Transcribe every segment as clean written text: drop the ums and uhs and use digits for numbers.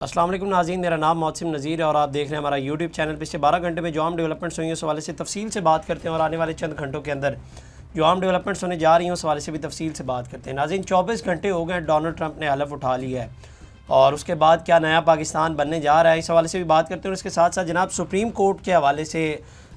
अस्सलाम वालेकुम नाज़रीन, मेरा नाम मोहसिन नज़ीर है और आप देख रहे हैं हमारा यूट्यूब चैनल। पिछले 12 घंटे में जो आम डेवलपमेंट्स हुई हैं उस हवाले से तफसील से बात करते हैं और आने वाले चंद घंटों के अंदर जो आम डेवलपमेंट्स होने जा रही हैं उस हवाले से भी तफसील से बात करते हैं। नाज़रीन, 24 घंटे हो गए डोनाल्ड ट्रंप ने हलफ उठा लिया है और उसके बाद क्या नया पाकिस्तान बनने जा रहा है, इस हवाले से भी बात करते हैं। और इसके साथ साथ जनाब सुप्रीम कोर्ट के हवाले से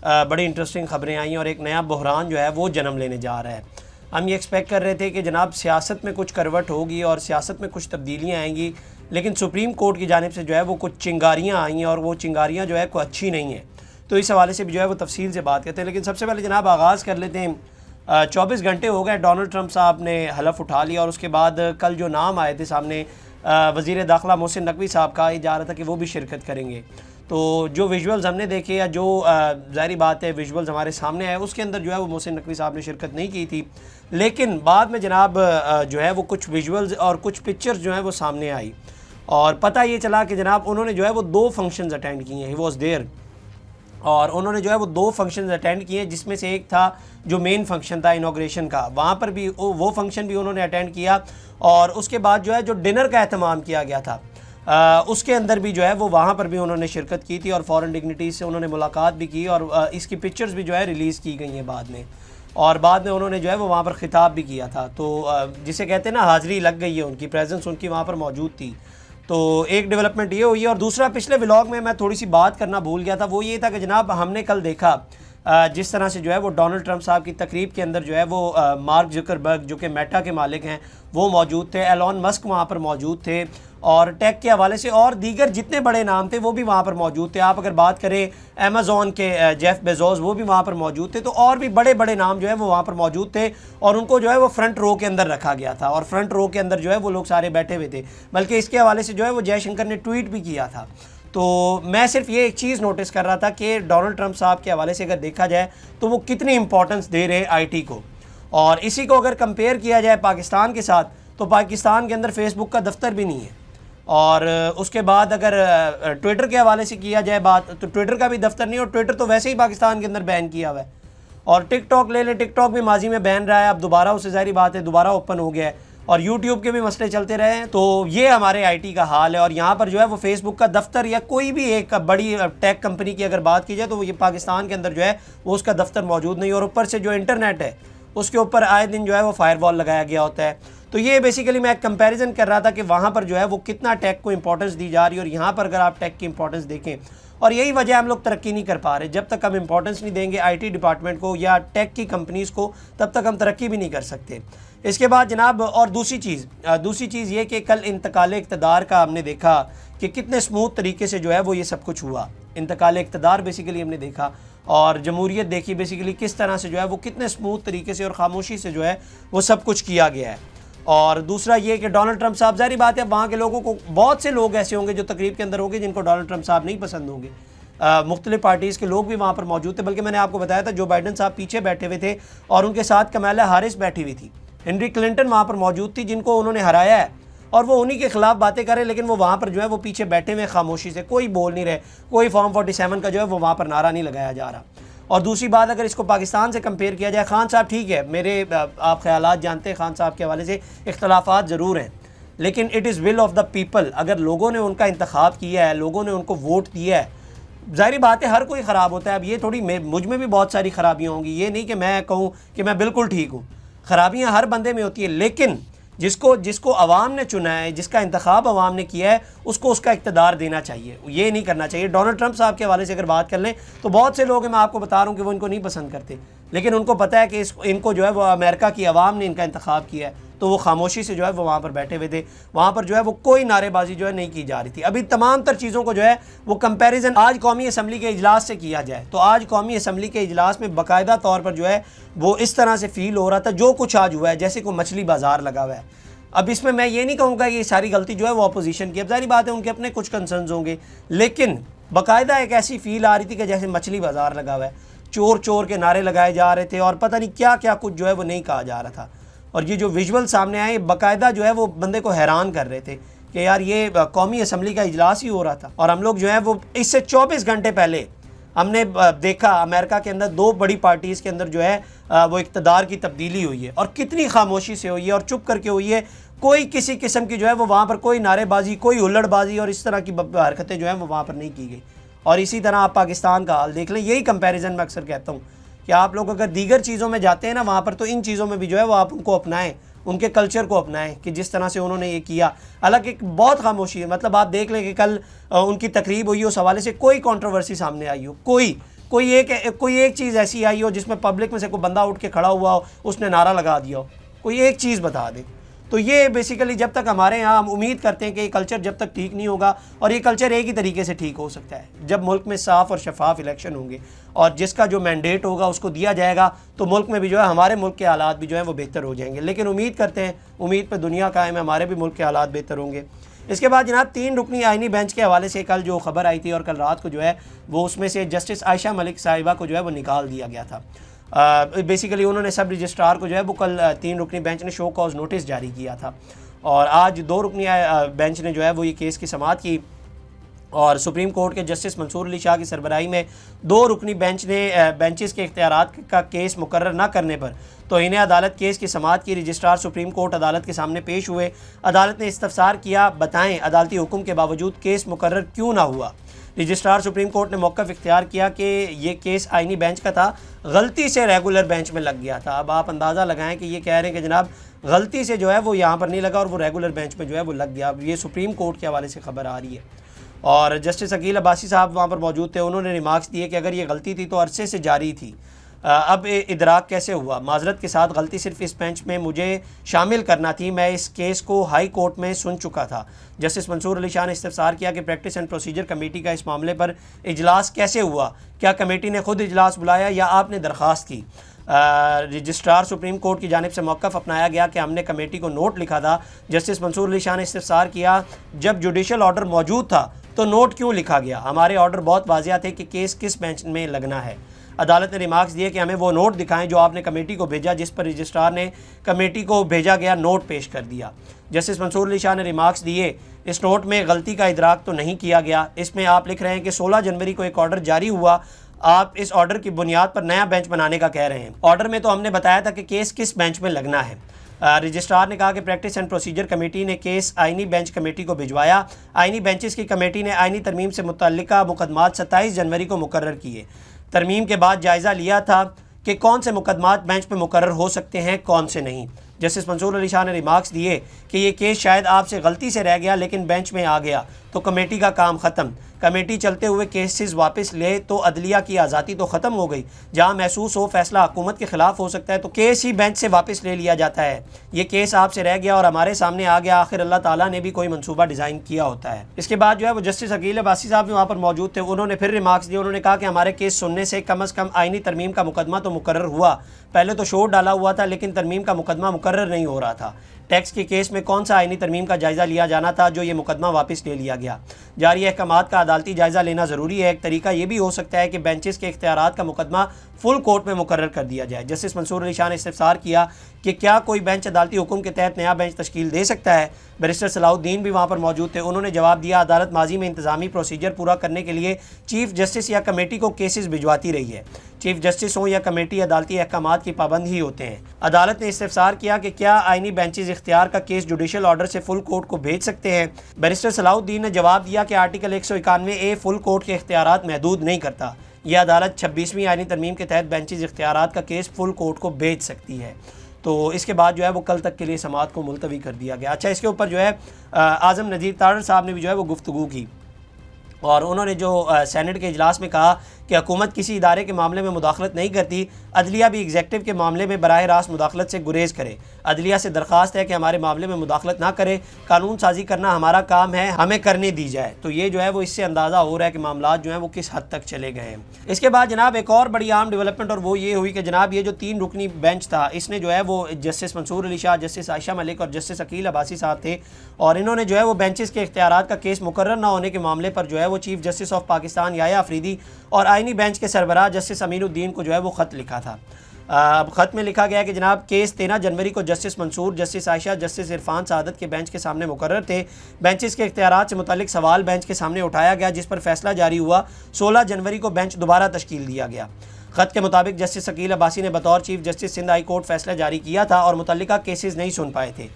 बड़ी इंटरेस्टिंग खबरें आई और एक नया बहरान जो है वो जन्म लेने जा रहा है। हम ये एक्सपेक्ट कर रहे थे कि जनाब सियासत में कुछ करवट होगी और सियासत में कुछ तब्दीलियाँ आएंगी, लेकिन सुप्रीम कोर्ट की जानिब से जो है वो कुछ चिंगारियाँ आई हैं और वो चिंगारियाँ जो है कोई अच्छी नहीं है। तो इस हवाले से भी जो है वो तफसील से बात करते हैं। लेकिन सबसे पहले जनाब आगाज़ कर लेते हैं। 24 घंटे हो गए डोनाल्ड ट्रंप साहब ने हलफ उठा लिया और उसके बाद कल जो नाम आए थे सामने वज़ीर दाखिला मोहसिन नकवी साहब का जा रहा था कि वो भी शिरकत करेंगे। तो जो विजुअल्स हमने देखे या जो ज़ाहिर बात है विजुअल्स हमारे सामने आए उसके अंदर जो है वो मोहसिन नकवी साहब ने शिरकत नहीं की थी, लेकिन बाद में जनाब जो है वो कुछ विजुअल्स और कुछ पिक्चर्स जो है वो सामने आई और पता ये चला कि जनाब उन्होंने जो है वो 2 फंक्शंस अटेंड किए हैं। ही वॉज देयर और उन्होंने जो है वो 2 फंक्शंस अटेंड किए, जिसमें से एक था जो मेन फंक्शन था इनॉग्रेशन का, वहाँ पर भी वो फंक्शन भी उन्होंने अटेंड किया। और उसके बाद जो है जो डिनर का एहतमाम किया गया था उसके अंदर भी जो है वो वहाँ पर भी उन्होंने शिरकत की थी और फॉरेन डिग्निटीज़ से उन्होंने मुलाकात भी की और इसकी पिक्चर्स भी जो है रिलीज़ की गई हैं बाद में। और बाद में उन्होंने जो है वो वहाँ पर ख़िताब भी किया था। तो जिसे कहते हैं ना हाज़िरी लग गई है, उनकी प्रेजेंस उनकी वहाँ पर मौजूद थी। तो एक डेवलपमेंट ये हुई है। और दूसरा, पिछले व्लॉग में मैं थोड़ी सी बात करना भूल गया था, वो ये था कि जनाब हमने कल देखा जिस तरह से जो है वो डोनाल्ड ट्रंप साहब की तकरीब के अंदर जो है वो मार्क ज़ुकरबर्ग जो कि मेटा के मालिक हैं वो मौजूद थे, एलॉन मस्क वहाँ पर मौजूद थे और टेक के हवाले से और दीगर जितने बड़े नाम थे वो भी वहाँ पर मौजूद थे। आप अगर बात करें अमेज़ॉन के जेफ बेजोस वो भी वहाँ पर मौजूद थे। तो और भी बड़े बड़े नाम जो है वो वहाँ पर मौजूद थे और उनको जो है वो फ्रंट रो के अंदर रखा गया था और फ्रंट रो के अंदर जो है वो लोग सारे बैठे हुए थे। बल्कि इसके हवाले से जो है वो जयशंकर ने ट्वीट भी किया था। तो मैं सिर्फ ये एक चीज़ नोटिस कर रहा था कि डोनाल्ड ट्रंप साहब के हवाले से अगर देखा जाए तो वो कितनी इंपॉर्टेंस दे रहे हैं आईटी को, और इसी को अगर कंपेयर किया जाए पाकिस्तान के साथ तो पाकिस्तान के अंदर फेसबुक का दफ्तर भी नहीं है। और उसके बाद अगर ट्विटर के हवाले से किया जाए बात तो ट्विटर का भी दफ्तर नहीं, और ट्विटर तो वैसे ही पाकिस्तान के अंदर बैन किया हुआ है। और टिकटॉक ले लें, टिकटॉक भी माजी में बैन रहा है, अब दोबारा उससे ज़ाहिर बात है दोबारा ओपन हो गया है और यूट्यूब के भी मसले चलते रहे हैं। तो ये हमारे आईटी का हाल है। और यहाँ पर जो है वो फेसबुक का दफ्तर या कोई भी एक बड़ी टेक कंपनी की अगर बात की जाए तो ये पाकिस्तान के अंदर जो है वो उसका दफ्तर मौजूद नहीं, और ऊपर से जो इंटरनेट है उसके ऊपर आए दिन जो है वो फायरवॉल लगाया गया होता है। तो ये बेसिकली मैं एक कंपैरिजन कर रहा था कि वहाँ पर जो है वो कितना टेक को इंपॉर्टेंस दी जा रही है और यहाँ पर अगर आप टेक की इंपॉर्टेंस देखें, और यही वजह हम लोग तरक्की नहीं कर पा रहे। जब तक हम इंपॉर्टेंस नहीं देंगे आईटी डिपार्टमेंट को या टेक की कंपनीज़ को, तब तक हम तरक्की भी नहीं कर सकते। इसके बाद जनाब और दूसरी चीज़ ये कि कल इंतकाल इक़्तिदार का हमने देखा कि कितने स्मूथ तरीके से जो है वो ये सब कुछ हुआ। इंतकाल इक़्तिदार बेसिकली हमने देखा और जमहूरियत देखी बेसिकली किस तरह से जो है वो कितने स्मूथ तरीके से और ख़ामोशी से जो है वो सब कुछ किया गया है। और दूसरा ये कि डोनाल्ड ट्रंप साहब, ज़ाहिर बात है वहाँ के लोगों को बहुत से लोग ऐसे होंगे जो तकरीब के अंदर होंगे जिनको डोनाल्ड ट्रंप साहब नहीं पसंद होंगे। मुख्तलिफ पार्टीज़ के लोग भी वहाँ पर मौजूद थे। बल्कि मैंने आपको बताया था जो बाइडन साहब पीछे बैठे हुए थे और उनके साथ कमला हैरिस बैठी हुई थी, हिलरी क्लिंटन वहाँ पर मौजूद थी जिनको उन्होंने हराया है और वो उन्हीं के खिलाफ बातें करें, लेकिन वो वहाँ पर जो है वो पीछे बैठे हुए खामोशी से कोई बोल नहीं रहे, कोई फॉर्म 47 का जो है वो वहाँ पर नारा नहीं लगाया जा रहा। और दूसरी बात, अगर इसको पाकिस्तान से कंपेयर किया जाए, खान साहब ठीक है, मेरे आप ख्यालात जानते हैं, खान साहब के हवाले से इख्तलाफात ज़रूर हैं, लेकिन it is will of the people. अगर लोगों ने उनका इंतखाब किया है, लोगों ने उनको वोट दिया है, ज़ाहिर बात है हर कोई ख़राब होता है। अब ये थोड़ी मुझ में भी बहुत सारी ख़राबियाँ होंगी, ये नहीं कि मैं कहूँ कि मैं बिल्कुल ठीक हूँ, ख़राबियाँ हर बंदे में होती है, लेकिन जिसको अवाम ने चुना है, जिसका इंतखाब अवाम ने किया है, उसको उसका इक़्तिदार देना चाहिए, ये नहीं करना चाहिए। डोनाल्ड ट्रंप साहब के हवाले से अगर बात कर लें तो बहुत से लोग हैं, मैं आपको बता रहा हूँ कि वो इनको नहीं पसंद करते, लेकिन उनको पता है कि इनको जो है वो अमेरिका की अवाम ने इनका इंतखाब किया है, तो वो खामोशी से जो है वो वहाँ पर बैठे हुए थे। वहाँ पर जो है वो कोई नारेबाजी जो है नहीं की जा रही थी। अभी तमाम तर चीज़ों को जो है वो कंपैरिजन आज कौमी असम्बली के इजलास से किया जाए तो आज कौमी असम्बली के इजलास में बाकायदा तौर पर जो है वो इस तरह से फ़ील हो रहा था जो कुछ आज हुआ है जैसे कोई मछली बाजार लगा हुआ है। अब इसमें मैं ये नहीं कहूँगा कि ये सारी गलती जो है वो अपोजिशन की, अब ज़ाहिर बात है उनके अपने कुछ कंसर्न्स होंगे, लेकिन बाकायदा एक ऐसी फील आ रही थी कि जैसे मछली बाजार लगा हुआ है, चोर चोर के नारे लगाए जा रहे थे और पता नहीं क्या क्या कुछ जो है वो नहीं कहा जा रहा था। और ये जो विजुअल सामने आए बाकायदा जो है वो बंदे को हैरान कर रहे थे कि यार ये कौमी असम्बली का इजलास ही हो रहा था। और हम लोग जो है वो इससे 24 घंटे पहले हमने देखा अमेरिका के अंदर 2 बड़ी पार्टीज़ के अंदर जो है वो इक़्तिदार की तब्दीली हुई है और कितनी खामोशी से हुई है और चुप करके हुई है। कोई किसी किस्म की जो है वो वहाँ पर कोई नारेबाजी, कोई हुल्लड़बाजी और इस तरह की हरकतें जो हैं वो वहाँ पर नहीं की गई। और इसी तरह आप पाकिस्तान का हाल देख लें, यही कंपैरिजन मैं अक्सर कहता हूँ कि आप लोग अगर दीगर चीज़ों में जाते हैं ना वहाँ पर, तो इन चीज़ों में भी जो है वो आप उनको अपनाएं, उनके कल्चर को अपनाएं कि जिस तरह से उन्होंने ये किया। हालांकि एक बहुत खामोशी है, मतलब आप देख लें कि कल उनकी तकरीब हुई, उस हवाले से कोई कंट्रोवर्सी सामने आई हो, कोई एक चीज़ ऐसी आई हो जिसमें पब्लिक में से कोई बंदा उठ के खड़ा हुआ हो, उसने नारा लगा दिया हो, कोई एक चीज़ बता दे। तो ये बेसिकली जब तक हमारे यहाँ, हम उम्मीद करते हैं कि ये कल्चर जब तक ठीक नहीं होगा, और ये कल्चर एक ही तरीके से ठीक हो सकता है जब मुल्क में साफ़ और शफाफ इलेक्शन होंगे और जिसका जो मैंडेट होगा उसको दिया जाएगा, तो मुल्क में भी जो है हमारे मुल्क के हालात भी जो है वो बेहतर हो जाएंगे। लेकिन उम्मीद करते हैं, उम्मीद पर दुनिया कायम है, हमारे भी मुल्क के हालात बेहतर होंगे। इसके बाद जनाब 3 रुकनी आइनी बेंच के हवाले से कल जो खबर आई थी और कल रात को जो है वो उसमें से जस्टिस आयशा मलिक साहिबा को जो है वो निकाल दिया गया था। बेसिकली उन्होंने सब रजिस्ट्रार को जो है वो कल 3 रुकनी बेंच ने शो कॉज नोटिस जारी किया था और आज 2 रुकनी बेंच ने जो है वो ये केस की समाअत की और सुप्रीम कोर्ट के जस्टिस मंसूर अली शाह की सरबराही में 2 रुकनी बेंच ने बेंचेस के इख्तियारात का केस मुकर्रर न करने पर तौहीन अदालत केस की समाअत की। रजिस्ट्रार सुप्रीम कोर्ट अदालत के सामने पेश हुए। अदालत ने इस्तफसार किया, बताएं अदालती हुक्म के बावजूद केस मुकर्रर क्यों ना हुआ। रजिस्ट्रार सुप्रीम कोर्ट ने मौक़िफ़ इख्तियार किया कि ये केस आइनी बेंच का था, गलती से रेगुलर बेंच में लग गया था। अब आप अंदाज़ा लगाएं कि ये कह रहे हैं कि जनाब गलती से जो है वो यहाँ पर नहीं लगा और वो रेगुलर बेंच में जो है वो लग गया। अब ये सुप्रीम कोर्ट के हवाले से खबर आ रही है और जस्टिस अकील अब्बासी साहब वहाँ पर मौजूद थे। उन्होंने रिमार्क्स दिए कि अगर ये गलती थी तो अरसे से जारी थी, अब इदराक कैसे हुआ। माजरत के साथ गलती सिर्फ इस बेंच में मुझे शामिल करना थी, मैं इस केस को हाई कोर्ट में सुन चुका था। जस्टिस मंसूर अली शाह ने इस्तफसार किया कि प्रैक्टिस एंड प्रोसीजर कमेटी का इस मामले पर इजलास कैसे हुआ, क्या कमेटी ने खुद इजलास बुलाया या आपने दरख्वास्त की। रजिस्ट्रार सुप्रीम कोर्ट की जानिब से मौक़िफ़ अपनाया गया कि हमने कमेटी को नोट लिखा था। जस्टिस मंसूर अली शाह ने इस्तफसार किया, जब जुडिशल ऑर्डर मौजूद था तो नोट क्यों लिखा गया, हमारे ऑर्डर बहुत वाज़िया थे कि केस किस बेंच में लगना है। अदालत ने रिमार्क्स दिए कि हमें वो नोट दिखाएं जो आपने कमेटी को भेजा, जिस पर रजिस्ट्रार ने कमेटी को भेजा गया नोट पेश कर दिया। जस्टिस मंसूर अली शाह ने रिमार्क्स दिए, इस नोट में गलती का इदराक तो नहीं किया गया। इसमें आप लिख रहे हैं कि 16 जनवरी को एक ऑर्डर जारी हुआ, आप इस ऑर्डर की बुनियाद पर नया बेंच बनाने का कह रहे हैं। ऑर्डर में तो हमने बताया था कि केस किस बेंच में लगना है। रजिस्ट्रार ने कहा कि प्रैक्टिस एंड प्रोसीजर कमेटी ने केस आइनी बेंच कमेटी को भिजवाया। आइनी बेंचेस की कमेटी ने आइनी तरमीम से मुतल्लिका मुकदमात 27 जनवरी को मुकर्रर किए। तरमीम के बाद जायज़ा लिया था कि कौन से मुकदमात बेंच पे मुकर्रर हो सकते हैं, कौन से नहीं। जस्टिस मंसूर अली शाह ने रिमार्क्स दिए कि ये केस शायद आपसे गलती से रह गया लेकिन बेंच में आ गया तो कमेटी का काम ख़त्म। कमेटी चलते हुए केसेस वापस ले तो अदलिया की आज़ादी तो ख़त्म हो गई। जहां महसूस हो फैसला हुकूमत के ख़िलाफ़ हो सकता है तो केस ही बेंच से वापस ले लिया जाता है। ये केस आपसे रह गया और हमारे सामने आ गया, आखिर अल्लाह ताला ने भी कोई मनसूबा डिज़ाइन किया होता है। इसके बाद जो है वो जस्टिस अकील अब्बासी साहब भी वहाँ पर मौजूद थे। उन्होंने फिर रिमार्क्स दिए। उन्होंने कहा कि हमारे केस सुनने से कम अज़ कम आइनी तरमीम का मुकदमा तो मुकर्रर हुआ, पहले तो शोर डाला हुआ था लेकिन तरमीम का मुकदमा मुकर्रर नहीं हो रहा था। टैक्स के केस में कौन सा आइनी तरमीम का जायज़ा लिया जाना था जो ये मुकदमा वापस ले लिया गया। जारी अहकामात का अदालती जायज़ा लेना ज़रूरी है। एक तरीका ये भी हो सकता है कि बेंचेस के इख्तियारात का मुकदमा फुल कोर्ट में मुकर्रर कर दिया जाए। जस्टिस मंसूर अली शाह ने इस्तफसार किया कि क्या कोई बेंच अदालती हुक्म के तहत नया बेंच तश्कील दे सकता है। बैरिस्टर सलाउद्दीन भी वहाँ पर मौजूद थे। उन्होंने जवाब दिया, अदालत माजी में इंतज़ामी प्रोसीजर पूरा करने के लिए चीफ जस्टिस या कमेटी को केसेस भिजवाती रही है। चीफ जस्टिस हो या कमेटी अदालती अहकामात की पाबंद ही होते हैं। अदालत ने इस्तफसार किया कि क्या आइनी बेंचेस इख्तियार का केस जुडिशल ऑर्डर से फुल कोर्ट को भेज सकते हैं। बैरिस्टर सलाउद्दीन ने जवाब दिया कि आर्टिकल 191A फुल कोर्ट के इख्तियारात महदूद नहीं करता। यह अदालत 26वीं आइनी तरमीम के तहत बेंचेस इख्तियारात का केस फुल कोर्ट को भेज सकती है। तो इसके बाद जो है वो कल तक के लिए समाअत को मुलतवी कर दिया गया। अच्छा, इसके ऊपर जो है आज़म नज़ीर तारड़ साहब ने भी जो है वो गुफ्तगू की और उन्होंने जो सेनेट के इजलास में कहा कि हुकूमत किसी इदारे के मामले में मुदाखलत नहीं करती, अदलिया भी एग्जेक्टिव के मामले में बराह रास्त मुदाखलत से गुरेज़ करे। अदलिया से दरख्वास्त है कि हमारे मामले में मुदाखलत ना करे, कानून साजी करना हमारा काम है, हमें करने दी जाए। तो ये जो है वो इससे अंदाज़ा हो रहा है कि मामला जो है वो किस हद तक चले गए हैं। इसके बाद जनाब एक और बड़ी आम डेवलपमेंट और वो ये हुई कि जनाब ये जो 3 रुकनी बेंच था इसने जो है वो जस्टिस मंसूर अली शाह, जस्टिस आयशा मलिक और जस्टिस अकील अब्बासी साहब थे और इन्होंने जो है वो बेंचेस के इख्तियारात का केस मुकर्रर ना होने के मामले पर जो है वो chief justice of Pakistan Yahya Afridi और आइनी बेंच के सरबराह जस्टिस अमीनुद्दीन को जो है वो ख़त लिखा था। अब ख़त में लिखा गया कि जनाब केस 13 जनवरी को justice Mansoor, justice Ayesha, justice Irfan Saadat के बेंच के सामने मुकर्रर थे। बेंचेस के इख्तियारात से मुतल्लिक सवाल बेंच के सामने उठाया गया जिस पर फैसला जारी हुआ। 16 जनवरी को बेंच दोबारा तश्कील दिया गया। ख़त के मुताबिक जस्टिस अकील अब्बासी ने बतौर chief justice Sindh high court फैसला जारी किया था और मुतल्लिका केसेस नहीं सुन पाए थे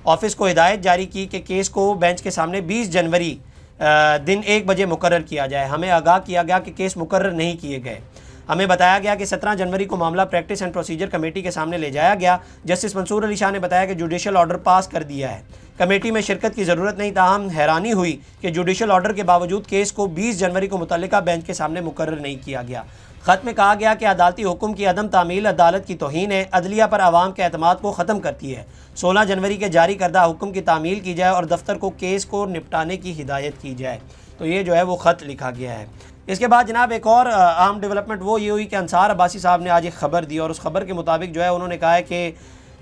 ऑफिस को हिदायत जारी की कि केस को बेंच के सामने 20 जनवरी दिन 1 बजे मुकर्रर किया जाए। हमें आगाह किया गया कि केस मुकर्रर नहीं किए गए। हमें बताया गया कि 17 जनवरी को मामला प्रैक्टिस एंड प्रोसीजर कमेटी के सामने ले जाया गया। जस्टिस मंसूर अली शाह ने बताया कि जुडिशल ऑर्डर पास कर दिया है, कमेटी में शिरकत की ज़रूरत नहीं। ताहम हैरानी हुई कि जुडिशल ऑर्डर के बावजूद केस को 20 जनवरी को मुतल्लिका बेंच के सामने मुकर्रर नहीं किया गया। ख़त में कहा गया कि अदालती हुक्म की अदम तामील अदालत की तौहीन है, अदलिया पर आवाम के एतमाद को ख़त्म करती है। 16 जनवरी के जारी करदा हुक्म की तामील की जाए और दफ्तर को केस को निपटाने की हिदायत की जाए। तो ये जो है वो ख़त लिखा गया है। इसके बाद जनाब एक और अहम डेवलपमेंट वो ये हुई कि अंसार अब्बासी साहब ने आज एक ख़बर दी और उस खबर के मुताबिक जो है उन्होंने कहा है कि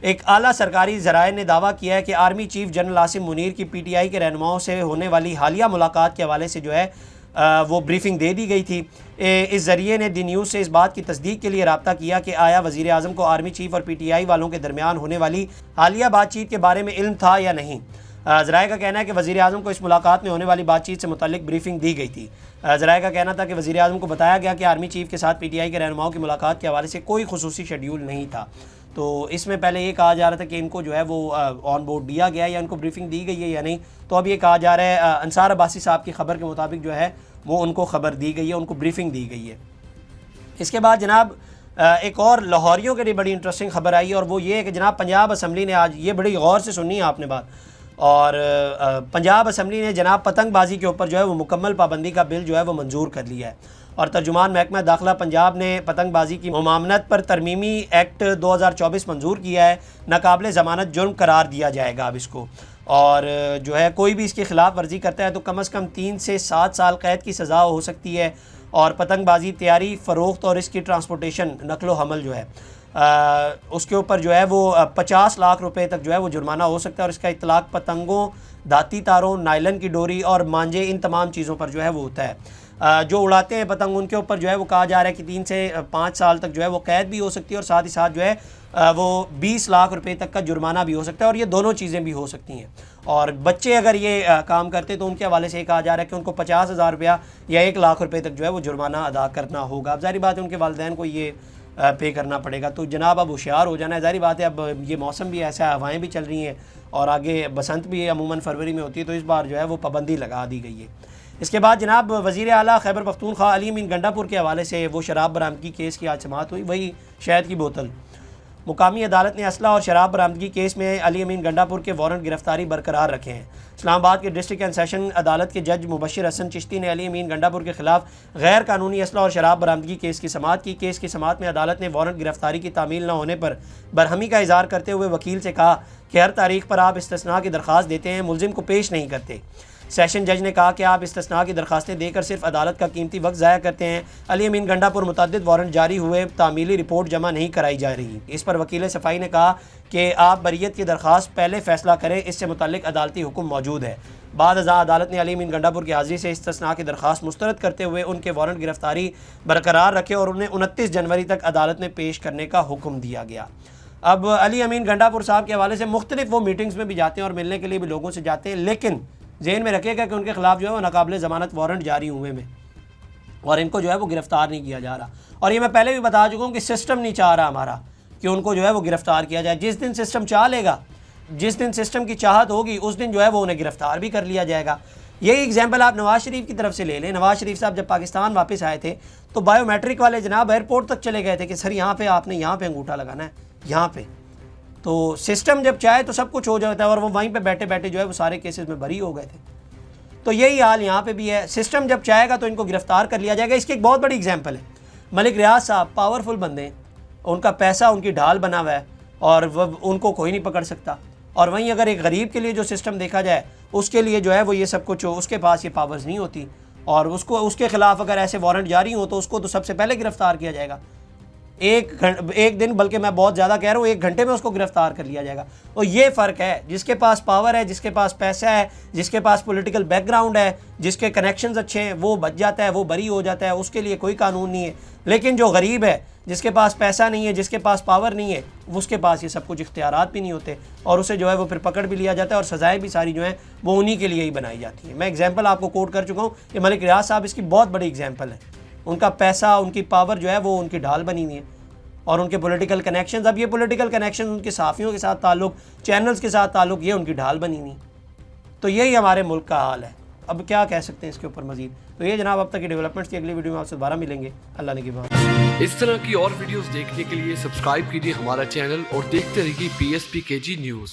एक आला सरकारी ज़राए ने दावा किया है कि army chief general Asim Munir की PTI के रहनुमाओं से होने वाली हालिया मुलाकात के हवाले से जो है वो ब्रीफिंग दे दी गई थी। इस ज़रिए ने दी न्यूज़ से इस बात की तस्दीक के लिए रब्ता किया कि आया वज़ीर आज़म को आर्मी चीफ और PTI वालों के दरमियान होने वाली हालिया बातचीत के बारे में इल्म था या नहीं। ज़राए का कहना है कि वज़ीर आज़म को इस मुलाकात में होने वाली बातचीत से मुताल्लिक ब्रीफिंग दी गई थी। ज़राए का कहना था कि वज़ीर आज़म को बताया गया कि आर्मी चीफ के साथ PTI के रहनुमाओं की मुलाकात के हवाले से कोई खुसूसी शेड्यूल नहीं था। तो इसमें पहले ये कहा जा रहा था कि इनको जो है वो ऑन बोर्ड दिया गया या इनको ब्रीफिंग दी गई है या नहीं। तो अब ये कहा जा रहा है अंसार अब्बासी साहब की खबर के मुताबिक जो है वो उनको खबर दी गई है, उनको ब्रीफिंग दी गई है। इसके बाद जनाब एक और लाहौरियों के लिए बड़ी इंटरेस्टिंग खबर आई और वो ये है कि जनाब पंजाब असम्बली ने आज, ये बड़ी गौर से सुननी है आपने बात, और पंजाब असम्बली ने जनाब पतंगबाजी के ऊपर जो है वो मुकम्मल पाबंदी का बिल जो है वो मंजूर कर लिया है। और तर्जुमान महकमा दाखिला पंजाब ने पतंगबाजी की ममानत पर तरमीमी एक्ट 2024 मंजूर किया है। नाकाबिले ज़मानत जुर्म करार दिया जाएगा अब इसको, और जो है कोई भी इसकी खिलाफ वर्जी करता है तो कम अज़ कम 3 से 7 साल कैद की सज़ा हो सकती है। और पतंगबाजी तैयारी, फ़रोख्त और इसकी ट्रांसपोर्टेशन, नकलो हमल जो है उसके ऊपर जो है वो 50 लाख रुपए तक जो है वो जुर्माना हो सकता है। और इसका इतलाक़ पतंगों, दाती तारों, नायलन की डोरी और मांझे, इन तमाम चीज़ों पर जो है वो होता है। जो उड़ाते हैं पतंग उनके ऊपर जो है वो कहा जा रहा है कि 3 से 5 साल तक जो है वो कैद भी हो सकती है और साथ ही साथ जो है वो 20 लाख रुपए तक का जुर्माना भी हो सकता है। और ये दोनों चीज़ें भी हो सकती हैं। और बच्चे अगर ये काम करते तो उनके हवाले से कहा जा रहा है कि उनको 50,000 रुपया या 1 लाख रुपये तक जो है वो जुर्माना अदा करना होगा। अब ज़ाहिर बात है उनके वालिदैन को ये पे करना पड़ेगा। तो जनाब अब होशियार हो जाना है। ज़ाहिर बात है अब ये मौसम भी ऐसा है, हवाएँ भी चल रही हैं और आगे बसंत भी अमूमन फरवरी में होती है, तो इस बार जो है वो पाबंदी लगा दी गई है। इसके बाद जनाब वज़ीर आला खैबर पख्तूनख्वा अली अमीन गंडापुर के हवाले से वो शराब बरामदगी केस की आज समाअत हुई। वही शहद की बोतल, मुकामी अदालत ने असला और शराब बरामदगी केस में अली अमीन गंडापुर के वारंट गिरफ्तारी बरकरार रखे हैं। इस्लामाबाद के डिस्ट्रिक्ट एंड सेशन अदालत के जज मुबशिर हसन चिश्ती ने अली अमीन गंडापुर के खिलाफ गैर कानूनी असला और शराब बरामदगी केस की समाअत की। केस की समाअत में अदालत ने वारंट गिरफ्तारी की तामील न होने पर बरहमी का इज़हार करते हुए वकील से कहा कि हर तारीख पर आप इस्तिस्ना की दरख्वास्त देते हैं, मुलजिम को पेश नहीं करते। सेशन जज ने कहा कि आप इस्तिस्ना की दरखास्तें देकर सिर्फ अदालत का कीमती वक्त ज़ाया करते हैं। अली अमीन गंडापुर मुतअद्दिद वारंट जारी हुए, तामीली रिपोर्ट जमा नहीं कराई जा रही। इस पर वकील सफ़ाई ने कहा कि आप बरियत की दरख्वास्त पहले फ़ैसला करें, इससे मुतल्लिक अदालती हुक्म मौजूद है। बाद अज़ा अदालत ने अली अमीन गंडापुर की हाज़िरी से इस्तिस्ना की दरख्वास्त मुस्तरद करते हुए उनके वारंट गिरफ्तारी बरकरार रखे और उन्हें 29 जनवरी तक अदालत में पेश करने का हुक्म दिया गया। अब अली अमीन गंडापुर साहब के हवाले से मुख्तलिफ वो मीटिंग्स में भी जाते हैं और मिलने के लिए भी लोगों से जाते हैं, लेकिन ज़हन में रखिएगा कि उनके खिलाफ जो है वो नाकाबिले ज़मानत वारंट जारी हुए में और इनको जो है वो गिरफ़्तार नहीं किया जा रहा। और ये मैं पहले भी बता चुका हूँ कि सिस्टम नहीं चाह रहा हमारा कि उनको जो है वो गिरफ़्तार किया जाए। जिस दिन सिस्टम चाह लेगा, जिस दिन सिस्टम की चाहत होगी, उस दिन जो है वो उन्हें गिरफ़्तार भी कर लिया जाएगा। यही एग्जाम्पल आप नवाज़ शरीफ की तरफ से ले लें। नवाज़ शरीफ साहब जब पाकिस्तान वापस आए थे तो बायोमेट्रिक वाले जनाब एयरपोर्ट तक चले गए थे कि सर यहाँ पे आपने यहाँ पे अंगूठा लगाना है, यहाँ पे। तो सिस्टम जब चाहे तो सब कुछ हो जाता है और वो वहीं पे बैठे बैठे जो है वो सारे केसेस में बरी हो गए थे। तो यही हाल यहाँ पे भी है। सिस्टम जब चाहेगा तो इनको गिरफ़्तार कर लिया जाएगा। इसकी एक बहुत बड़ी एग्जाम्पल है मलिक रियाज साहब, पावरफुल बंदे हैं, उनका पैसा उनकी ढाल बना हुआ है और उनको कोई नहीं पकड़ सकता। और वहीं अगर एक गरीब के लिए जो सिस्टम देखा जाए उसके लिए जो है वो ये सब कुछ हो, उसके पास ये पावर्स नहीं होती और उसको उसके ख़िलाफ़ अगर ऐसे वारंट जारी हो तो उसको तो सबसे पहले गिरफ़्तार किया जाएगा। एक दिन, बल्कि मैं बहुत ज़्यादा कह रहा हूँ, 1 घंटे में उसको गिरफ़्तार कर लिया जाएगा। और ये फ़र्क है, जिसके पास पावर है, जिसके पास पैसा है, जिसके पास पॉलिटिकल बैकग्राउंड है, जिसके कनेक्शंस अच्छे हैं, वो बच जाता है, वो बरी हो जाता है, उसके लिए कोई कानून नहीं है। लेकिन जो गरीब है, जिसके पास पैसा नहीं है, जिसके पास पावर नहीं है, उसके पास ये सब कुछ इख्तियारात भी नहीं होते और उसे जो है वो फिर पकड़ भी लिया जाता है और सज़ाएँ भी सारी जो हैं वो उन्हीं के लिए ही बनाई जाती हैं। मैं एग्जाम्पल आपको कोट कर चुका हूँ कि मलिक रियाज साहब इसकी बहुत बड़ी एग्जाम्पल है। उनका पैसा, उनकी पावर जो है वो उनकी ढाल बनी हुई है। और उनके पॉलिटिकल कनेक्शंस। अब ये पॉलिटिकल कनेक्शन उनके सहाफ़ियों के साथ ताल्लुक़, चैनल्स के साथ ताल्लुक़, ये उनकी ढाल बनी हुई। तो यही हमारे मुल्क का हाल है। अब क्या कह सकते हैं इसके ऊपर मजीद। तो ये जनाब अब तक की डेवलपमेंट्स थी। अगली वीडियो में आपसे दोबारा मिलेंगे। अल्लाह ने की बात। इस तरह की और वीडियोस देखने के लिए सब्सक्राइब कीजिए हमारा चैनल और देखते रहिए PSPKG न्यूज़।